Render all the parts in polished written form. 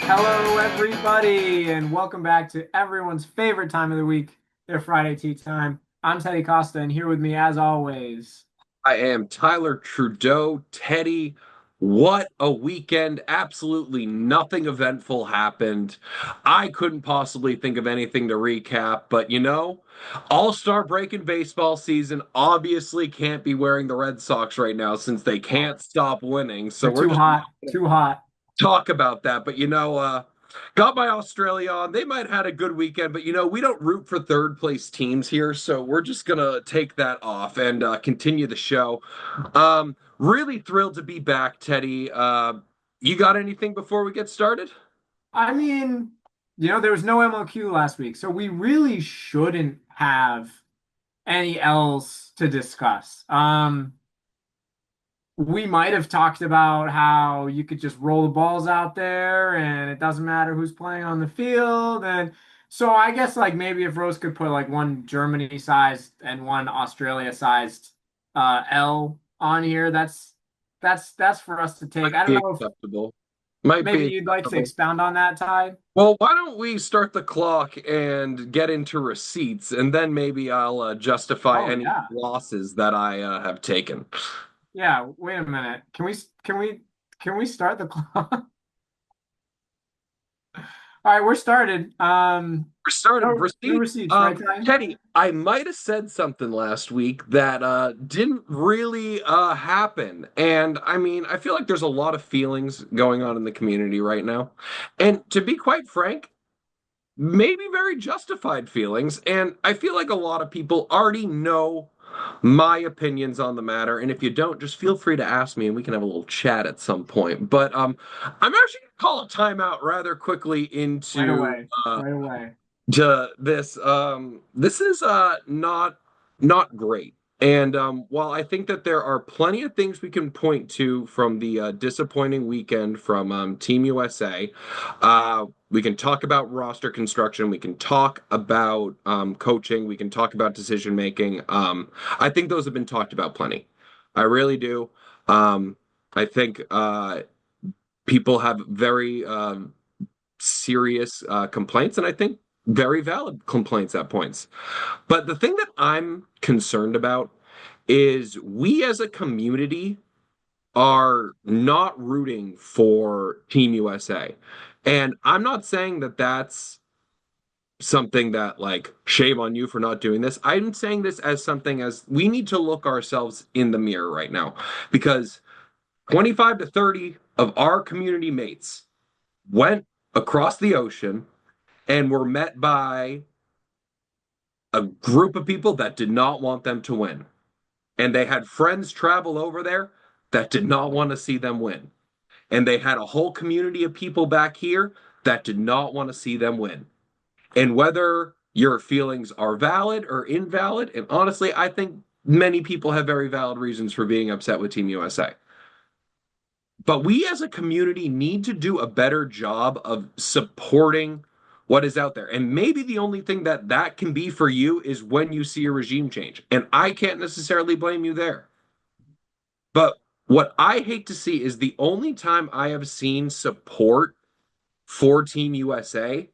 Hello, everybody, and welcome back to everyone's favorite time of the week, their Friday tea time. I'm Teddy Costa, and here with me, as always. I am Tyler Trudeau. Teddy, what a weekend. Absolutely nothing eventful happened. I couldn't possibly think of anything to recap, but All-Star break in baseball season obviously can't be wearing the Red Sox right now since they can't stop winning. So They're we're too just hot, too hot. talk about that. But got my Australia on. They might have had a good weekend, but we don't root for third place teams here, so we're just gonna take that off and continue the show. Really thrilled to be back, Teddy. You got anything before we get started? I mean, there was no MLQ last week, so we really shouldn't have any else to discuss. We might have talked about how you could just roll the balls out there and it doesn't matter who's playing on the field. And so I guess like maybe if Rose could put like one Germany sized and one Australia sized L on here, that's for us to take. I Might don't be know if acceptable. Might maybe be you'd like to acceptable. expound on that, Ty. Well, why don't we start the clock and get into receipts, and then maybe I'll justify Oh any yeah. losses that I have taken. Yeah, wait a minute. Can we start the clock? All right, we're started. For started No receipts. receipts, right, Ty? Teddy, I might have said something last week that didn't really happen. And I mean, I feel like there's a lot of feelings going on in the community right now. And to be quite frank, maybe very justified feelings. And I feel like a lot of people already know my opinions on the matter. And if you don't, just feel free to ask me and we can have a little chat at some point. But I'm actually going to call a timeout rather quickly Right into away. Right away. to this. This is not great. And while I think that there are plenty of things we can point to from the disappointing weekend from Team USA, we can talk about roster construction, we can talk about coaching, we can talk about decision making. I think those have been talked about plenty. I really do. I think people have very serious complaints, and I think very valid complaints at points. But the thing that I'm concerned about is we as a community are not rooting for Team USA. And I'm not saying that that's something that like shame on you for not doing this. I'm saying this as something as we need to look ourselves in the mirror right now because 25 to 30 of our community mates went across the ocean and were met by a group of people that did not want them to win. And they had friends travel over there that did not want to see them win. And they had a whole community of people back here that did not want to see them win. And whether your feelings are valid or invalid, and honestly, I think many people have very valid reasons for being upset with Team USA. But we as a community need to do a better job of supporting what is out there. And maybe the only thing that that can be for you is when you see a regime change. And I can't necessarily blame you there. But what I hate to see is the only time I have seen support for Team USA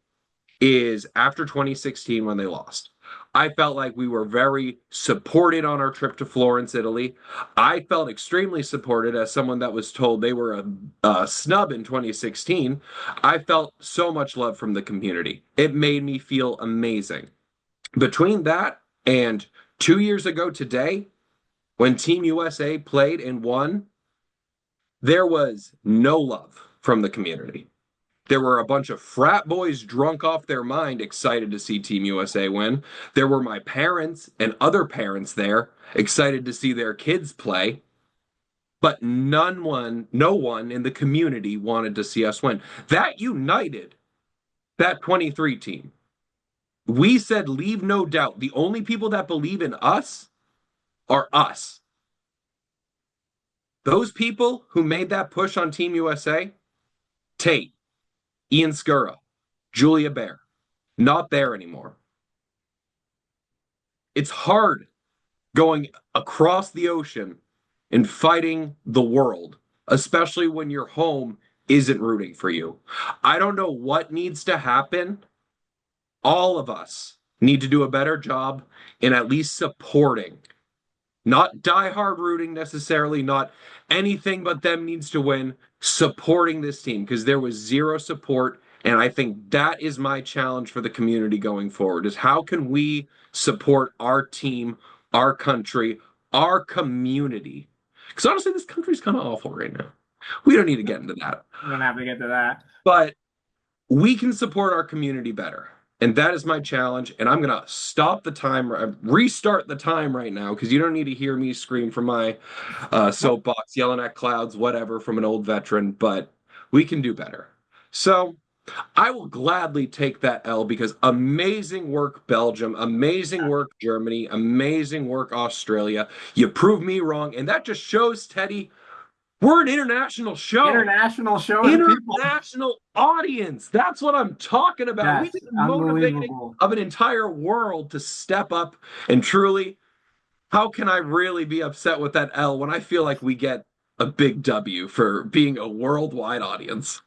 is after 2016 when they lost. I felt like we were very supported on our trip to Florence, Italy. I felt extremely supported as someone that was told they were a snub in 2016. I felt so much love from the community. It made me feel amazing. Between that and 2 years ago today, when Team USA played and won, there was no love from the community. There were a bunch of frat boys drunk off their mind, excited to see Team USA win. There were my parents and other parents there, excited to see their kids play. But no one in the community wanted to see us win. That united that 23 team. We said, leave no doubt. The only people that believe in us are us. Those people who made that push on Team USA, Tate, Ian Skura, Julia Bear, not there anymore. It's hard going across the ocean and fighting the world, especially when your home isn't rooting for you. I don't know what needs to happen. All of us need to do a better job in at least supporting, not diehard rooting necessarily, not anything but them needs to win, supporting this team because there was zero support. And I think that is my challenge for the community going forward is how can we support our team, our country, our community? Because honestly, this country's kind of awful right now. We don't need to get into that. We don't have to get to that. But we can support our community better. And that is my challenge. And I'm going to stop the time, restart the time right now because you don't need to hear me scream from my soapbox, yelling at clouds, whatever, from an old veteran, but we can do better. So I will gladly take that L because amazing work, Belgium, amazing work, Germany, amazing work, Australia. You proved me wrong. And that just shows, Teddy, we're an international show. International show of the people. International audience. That's what I'm talking about. Yes, We've been motivating unbelievable. of an entire world to step up and truly, how can I really be upset with that L when I feel like we get a big W for being a worldwide audience?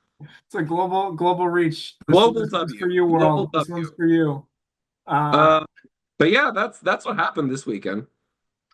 It's a global reach. Global This one's for W. you, Global world. This one's W. for you. Uh, Uh, but yeah, that's what happened this weekend.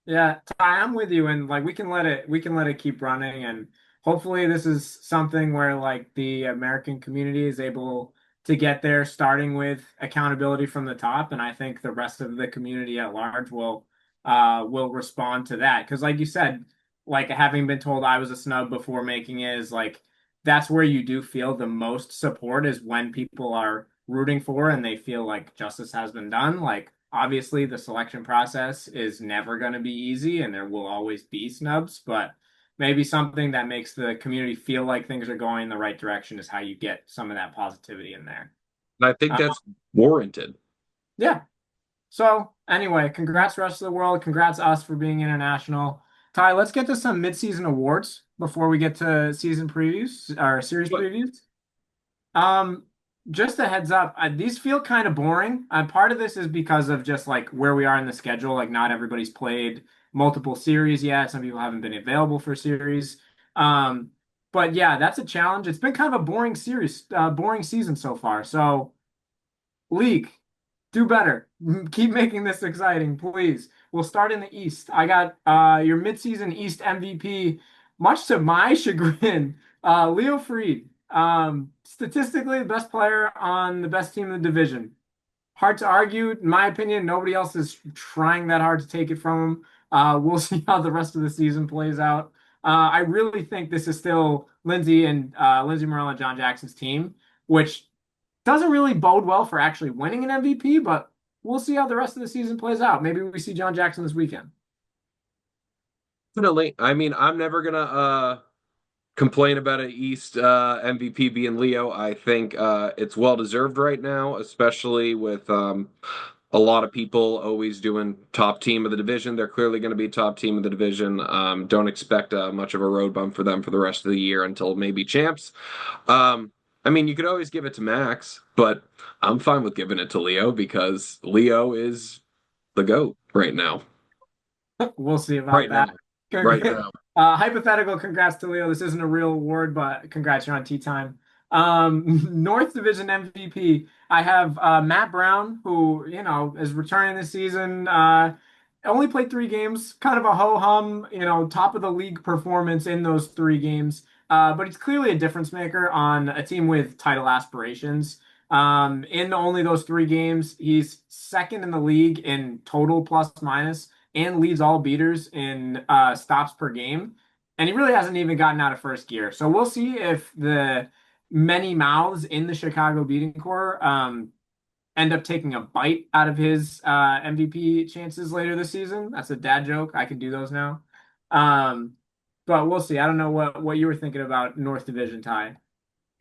Yeah, Ty, I'm with you, and like we can let it keep running, and hopefully this is something where like the American community is able to get there, starting with accountability from the top, and I think the rest of the community at large will respond to that. Because like you said, like having been told I was a snub before making it is like that's where you do feel the most support is when people are rooting for and they feel like justice has been done. Like obviously the selection process is never going to be easy and there will always be snubs, but maybe something that makes the community feel like things are going in the right direction is how you get some of that positivity in there. And I think Uh, that's warranted. yeah. So anyway, congrats rest of the world. Congrats us for being international. Ty, let's get to some mid-season awards before we get to season previews or series But previews. Um, just a heads up, these feel kind of boring. Part of this is because of just like where we are in the schedule. Like not everybody's played multiple series yet. Some people haven't been available for series. Um, but yeah, that's a challenge. It's been kind of a boring series, boring season so far. So League, do better. Keep making this exciting, please. We'll start in the East. I got your midseason East MVP, much to my chagrin, Leo Freed. Statistically, the best player on the best team in the division. Hard to argue, in my opinion. Nobody else is trying that hard to take it from him. We'll see how the rest of the season plays out. I really think this is still Lindsey Morel and John Jackson's team, which doesn't really bode well for actually winning an MVP, but we'll see how the rest of the season plays out. Maybe we see John Jackson this weekend. definitely, I mean, I'm never gonna complain about an East MVP being Leo. I think it's well deserved right now, especially with a lot of people always doing top team of the division. They're clearly going to be top team of the division. Don't expect much of a road bump for them for the rest of the year until maybe champs. I mean, you could always give it to Max, but I'm fine with giving it to Leo because Leo is the GOAT right now. We'll see about Right that. now. Right now. Hypothetical, congrats to Leo. This isn't a real award, but congrats, you're on tea time. North Division MVP. I have Matt Brown, who, is returning this season. Only played 3 games, kind of a ho-hum, top of the league performance in those 3 games. But he's clearly a difference maker on a team with title aspirations. In only those 3 games, he's second in the league in total plus minus and leads all beaters in stops per game. And he really hasn't even gotten out of first gear. So we'll see if the many mouths in the Chicago beating core end up taking a bite out of his MVP chances later this season. That's a dad joke. I can do those now. Um, but we'll see. I don't know what you were thinking about North Division, Ty.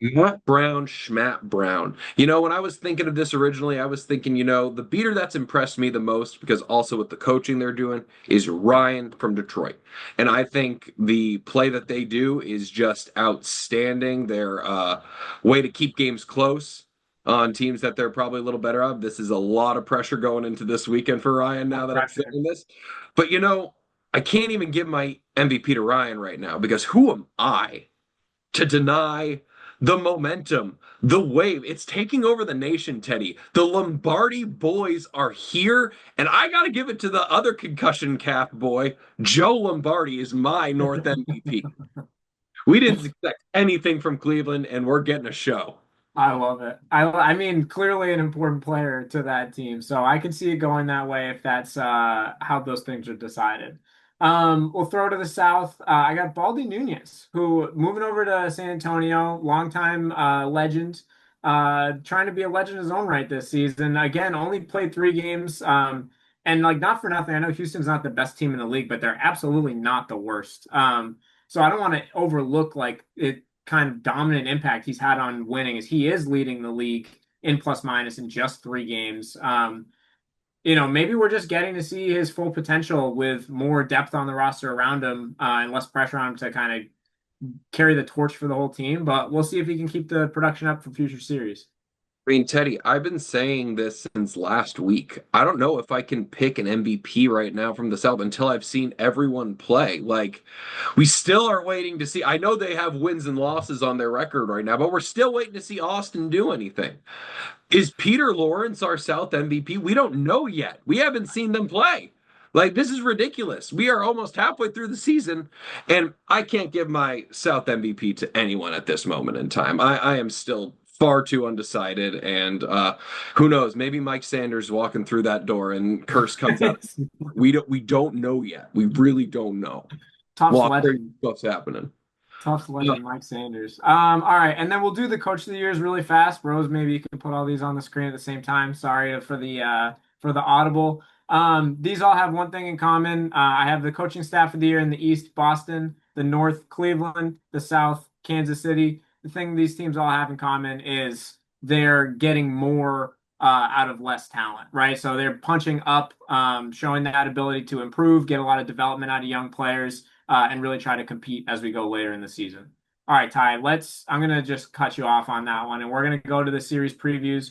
Matt Brown, Schmatt Brown. When I was thinking of this originally, I was thinking, the beater that's impressed me the most, because also with the coaching they're doing, is Ryan from Detroit. And I think the play that they do is just outstanding. Their way to keep games close on teams that they're probably a little better of. This is a lot of pressure going into this weekend for Ryan now that I'm Pressure. saying this. But, I can't even give my MVP to Ryan right now because who am I to deny the momentum, the wave. It's taking over the nation, Teddy. The Lombardi boys are here, and I got to give it to the other concussion cap boy. Joe Lombardi is my North MVP. We didn't expect anything from Cleveland, and we're getting a show. I love it. I mean, clearly an important player to that team. So I can see it going that way if that's how those things are decided. We'll throw to the south. I got Baldy Nunez, who moving over to San Antonio, longtime legend, trying to be a legend in his own right this season. Again, only played 3 games. And like not for nothing, I know Houston's not the best team in the league, but they're absolutely not the worst. So I don't want to overlook like it kind of dominant impact he's had on winning as he is leading the league in plus minus in just 3 games. Maybe we're just getting to see his full potential with more depth on the roster around him and less pressure on him to kind of carry the torch for the whole team. But we'll see if he can keep the production up for future series. I mean, Teddy, I've been saying this since last week. I don't know if I can pick an MVP right now from the South until I've seen everyone play. Like, we still are waiting to see. I know they have wins and losses on their record right now, but we're still waiting to see Austin do anything. Is Peter Lawrence our South MVP? We don't know yet. We haven't seen them play. Like, this is ridiculous. We are almost halfway through the season, and I can't give my South MVP to anyone at this moment in time. I am still far too undecided, and who knows? Maybe Mike Sanders walking through that door and curse comes out. We don't know yet. We really don't know. Tough Well, crazy legend. stuff's happening. Tough Uh, legend, Mike Sanders. All right, and then we'll do the coach of the years really fast. Rose, maybe you can put all these on the screen at the same time. Sorry for the audible. These all have one thing in common. I have the coaching staff of the year in the East, Boston, the North, Cleveland, the South, Kansas City. The thing these teams all have in common is they're getting more out of less talent, right? So they're punching up, showing that ability to improve, get a lot of development out of young players and really try to compete as we go later in the season. All right, Ty, I'm going to just cut you off on that one, and we're going to go to the series previews.